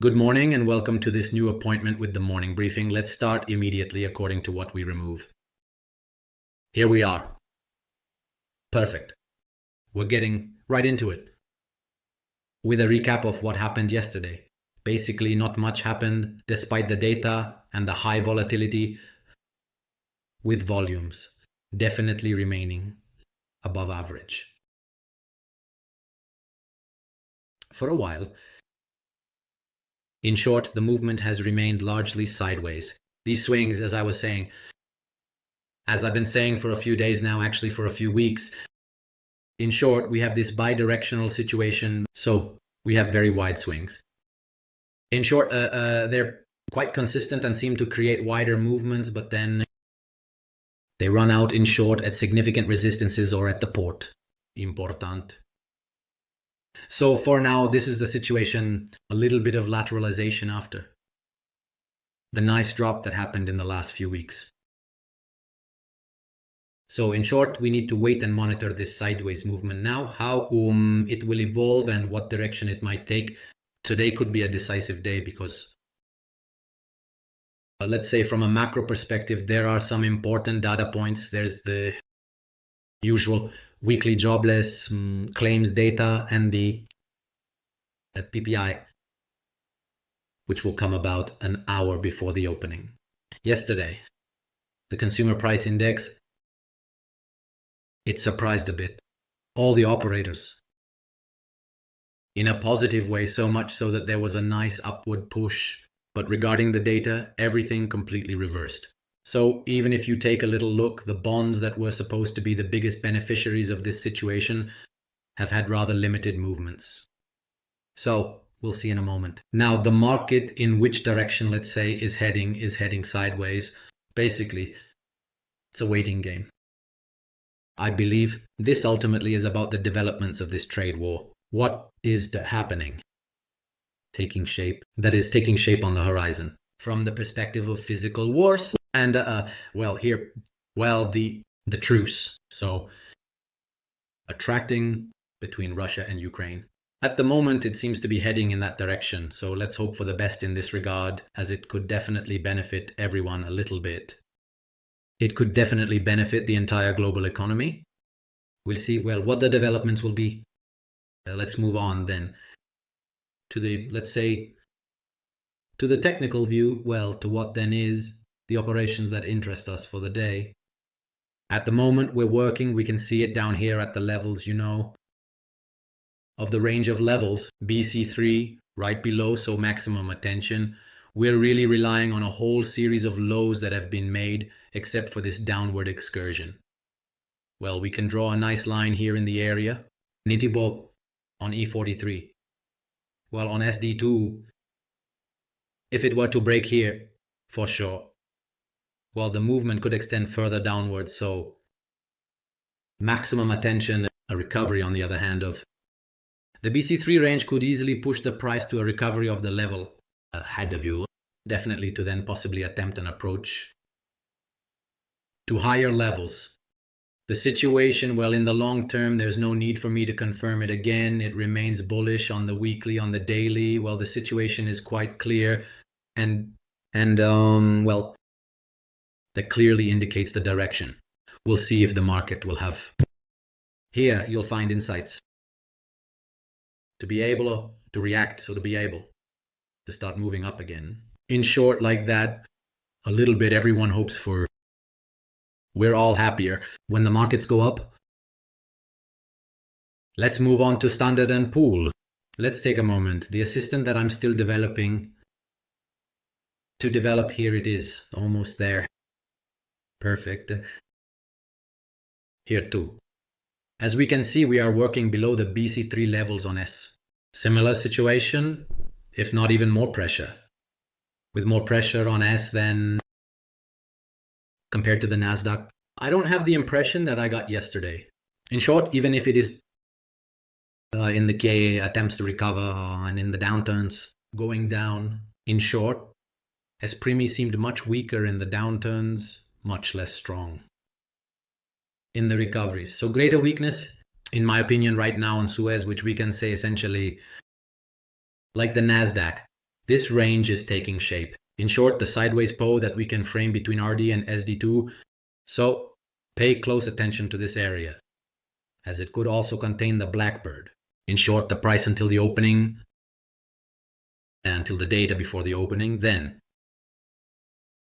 Good morning and welcome to this new appointment with the morning briefing. Let's start immediately according to what we remove. Here we are. Perfect. We're getting right into it with a recap of what happened yesterday. Basically, not much happened despite the data and the high volatility, with volumes definitely remaining above average. For a while, in short, the movement has remained largely sideways. These swings, as I was saying, as I've been saying for a few days now, actually for a few weeks, in short, we have this bidirectional situation, so we have very wide swings. In short, they're quite consistent and seem to create wider movements, but then they run out in short at significant resistances or at the port. Important. So for now, this is the situation, a little bit of lateralization after the nice drop that happened in the last few weeks. So in short, we need to wait and monitor this sideways movement now, how it will evolve and what direction it might take. Today could be a decisive day because, let's say from a macro perspective, there are some important data points. There's the usual weekly jobless claims data and the PPI, which will come about an hour before the opening. Yesterday, the consumer price index, it surprised a bit. All the operators in a positive way, so much so that there was a nice upward push. But regarding the data, everything completely reversed. So even if you take a little look, the bonds that were supposed to be the biggest beneficiaries of this situation have had rather limited movements. So we'll see in a moment. Now, the market in which direction, let's say, is heading sideways. Basically, it's a waiting game. I believe this ultimately is about the developments of this trade war. What is happening? Taking shape. That is taking shape on the horizon. From the perspective of physical wars and, the truce. So, attracting between Russia and Ukraine. At the moment, it seems to be heading in that direction. So let's hope for the best in this regard, as it could definitely benefit everyone a little bit. It could definitely benefit the entire global economy. We'll see, what the developments will be. Let's move on then to the, let's say, to the technical view, to what then is the operations that interest us for the day. At the moment we're working, we can see it down here at the levels, of the range of levels, BC3 right below, so maximum attention. We're really relying on a whole series of lows that have been made, except for this downward excursion. We can draw a nice line here in the area. Nittibok on E43. On SD2, if it were to break here, for sure, the movement could extend further downwards, so maximum attention, a recovery on the other hand of the BC3 range could easily push the price to a recovery of the level had a view, definitely to then possibly attempt an approach to higher levels. The situation, in the long term, there's no need for me to confirm it again. It remains bullish on the weekly, on the daily. The situation is quite clear and that clearly indicates the direction. We'll see if the market will have. Here, you'll find insights. To be able to react, so to be able to start moving up again. In short, like that, a little bit everyone hopes for. We're all happier when the markets go up. Let's move on to Standard & Poor's. Let's take a moment. The assistant that I'm still developing to develop, here it is, almost there. Perfect. Here too. As we can see, we are working below the BC3 levels on S. Similar situation, if not even more pressure. With more pressure on S than compared to the Nasdaq. I don't have the impression that I got yesterday. In short, even if it is in the K attempts to recover and in the downturns going down, in short, Esprimi seemed much weaker in the downturns, much less strong in the recoveries. So greater weakness, in my opinion, right now on Suez, which we can say essentially like the Nasdaq. This range is taking shape. In short, the sideways PO that we can frame between RD and SD2. So pay close attention to this area, as it could also contain the Blackbird. In short, the price until the opening, until the data before the opening, then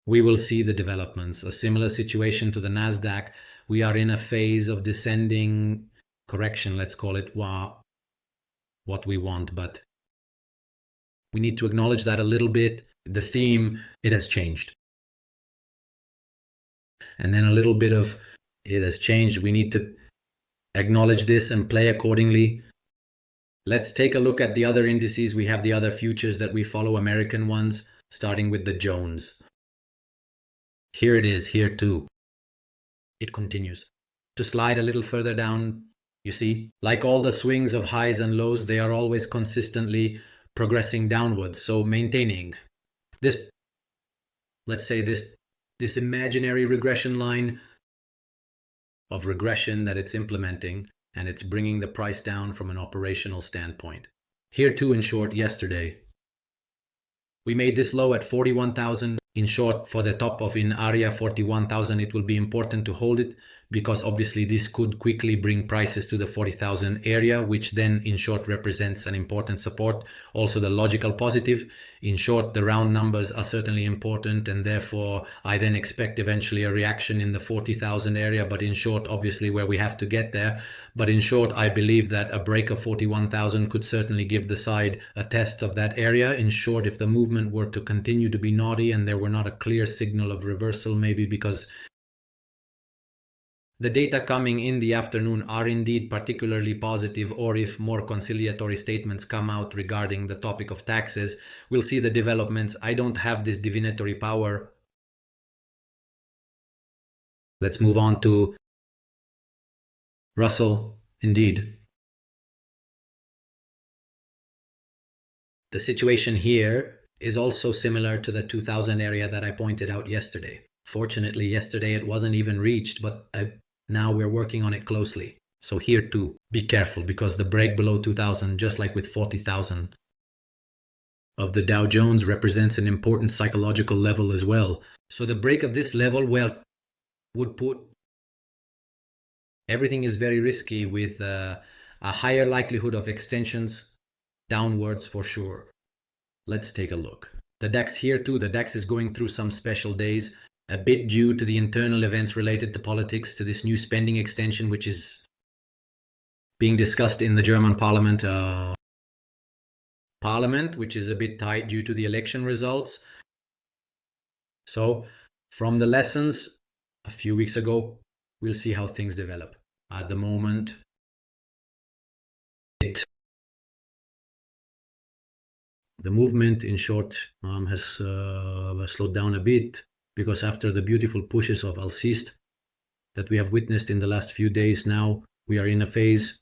we will see the developments. A similar situation to the Nasdaq. We are in a phase of descending correction, let's call it what we want, but we need to acknowledge that a little bit. The theme, it has changed. And then a little bit of it has changed. We need to acknowledge this and play accordingly. Let's take a look at the other indices. We have the other futures that we follow, American ones, starting with the Jones. Here it is, here too. It continues to slide a little further down. You see, like all the swings of highs and lows, they are always consistently progressing downwards. So maintaining this, let's say this imaginary regression line of regression that it's implementing, and it's bringing the price down from an operational standpoint. Here too, in short, yesterday, we made this low at 41,000. In short, for the top of in area 41,000, it will be important to hold it, because obviously this could quickly bring prices to the 40,000 area, which then in short represents an important support. Also the logical positive. In short, the round numbers are certainly important, and therefore I then expect eventually a reaction in the 40,000 area, but in short, obviously where we have to get there. But in short, I believe that a break of 41,000 could certainly give the side a test of that area. In short, if the movement were to continue to be naughty and there were not a clear signal of reversal, maybe because the data coming in the afternoon are indeed particularly positive, or if more conciliatory statements come out regarding the topic of taxes, we'll see the developments. I don't have this divinatory power. Let's move on to Russell. Indeed, the situation here is also similar to the 2000 area that I pointed out yesterday. Fortunately, yesterday it wasn't even reached, but now we're working on it closely. So here too, be careful, because the break below 2000, just like with 40,000 of the Dow Jones, represents an important psychological level as well. So the break of this level, well, would put everything is very risky, with a higher likelihood of extensions downwards for sure. Let's take a look. The DAX here too, the DAX is going through some special days, a bit due to the internal events related to politics, to this new spending extension, which is being discussed in the German parliament, which is a bit tight due to the election results. So from the lessons a few weeks ago, we'll see how things develop. At the moment, the movement, in short, has slowed down a bit, because after the beautiful pushes of Alcist that we have witnessed in the last few days, now we are in a phase,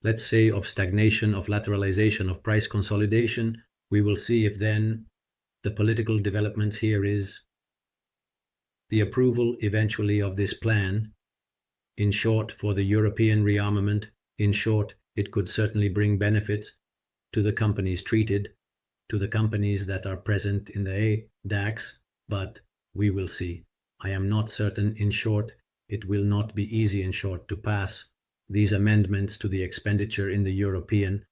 let's say, of stagnation, of lateralization, of price consolidation. We will see if then the political developments here is the approval eventually of this plan, in short, for the European rearmament. In short, it could certainly bring benefits to the companies treated, to the companies that are present in the DAX, but we will see. I am not certain. In short, it will not be easy, in short, to pass these amendments to the expenditure in the European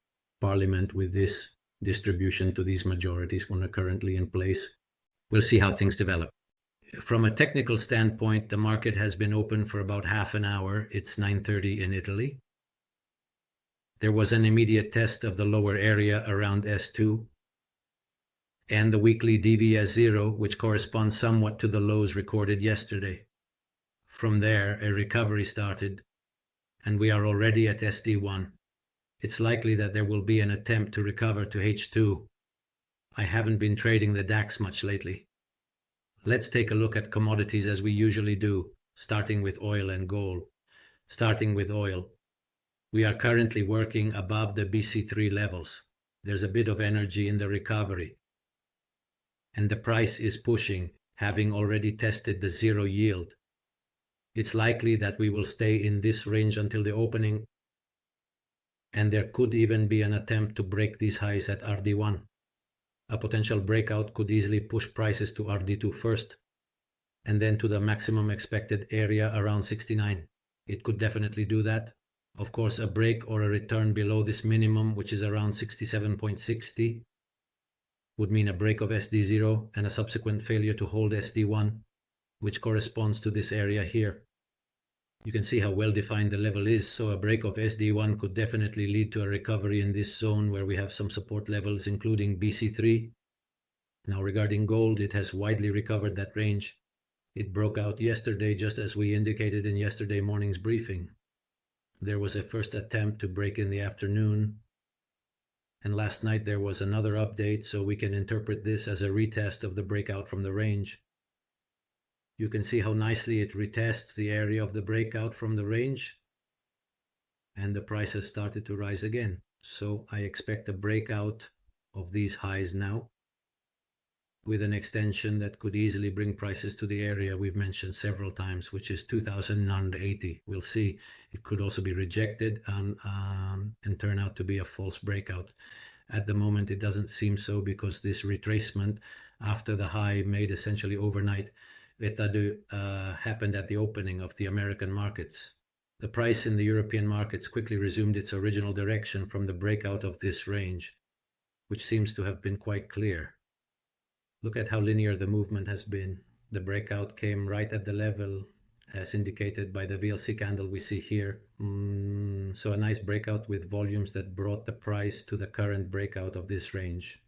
Parliament with this distribution to these majorities when are currently in place. We'll see how things develop. From a technical standpoint, the market has been open for about half an hour. It's 9:30 in Italy. There was an immediate test of the lower area around S2 and the weekly DVS0, which corresponds somewhat to the lows recorded yesterday. From there, a recovery started, and we are already at SD1. It's likely that there will be an attempt to recover to H2. I haven't been trading the DAX much lately. Let's take a look at commodities as we usually do, starting with oil and gold. Starting with oil, we are currently working above the BC3 levels. There's a bit of energy in the recovery, and the price is pushing, having already tested the zero yield. It's likely that we will stay in this range until the opening, and there could even be an attempt to break these highs at RD1. A potential breakout could easily push prices to RD2 first, and then to the maximum expected area around 69. It could definitely do that. Of course, a break or a return below this minimum, which is around 67.60, would mean a break of SD0 and a subsequent failure to hold SD1, which corresponds to this area here. You can see how well defined the level is, so a break of SD1 could definitely lead to a recovery in this zone where we have some support levels including BC3. Now regarding gold, it has widely recovered that range. It broke out yesterday just as we indicated in yesterday morning's briefing. There was a first attempt to break in the afternoon, and last night there was another update, so we can interpret this as a retest of the breakout from the range. You can see how nicely it retests the area of the breakout from the range, and the price has started to rise again. So I expect a breakout of these highs now, with an extension that could easily bring prices to the area we've mentioned several times, which is 2,980. We'll see. It could also be rejected and turn out to be a false breakout. At the moment, it doesn't seem so because this retracement after the high made essentially overnight happened at the opening of the American markets. The price in the European markets quickly resumed its original direction from the breakout of this range, which seems to have been quite clear. Look at how linear the movement has been. The breakout came right at the level as indicated by the VLC candle we see here. So a nice breakout with volumes that brought the price to the current breakout of this range.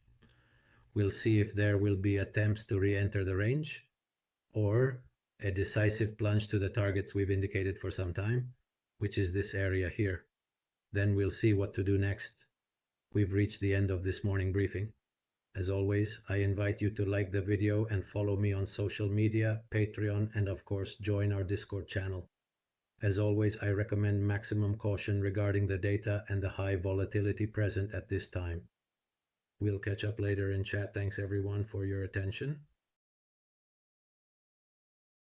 We'll see if there will be attempts to re-enter the range, or a decisive plunge to the targets we've indicated for some time, which is this area here. Then we'll see what to do next. We've reached the end of this morning briefing. As always, I invite you to like the video and follow me on social media, Patreon, and of course join our Discord channel. As always, I recommend maximum caution regarding the data and the high volatility present at this time. We'll catch up later in chat. Thanks everyone for your attention.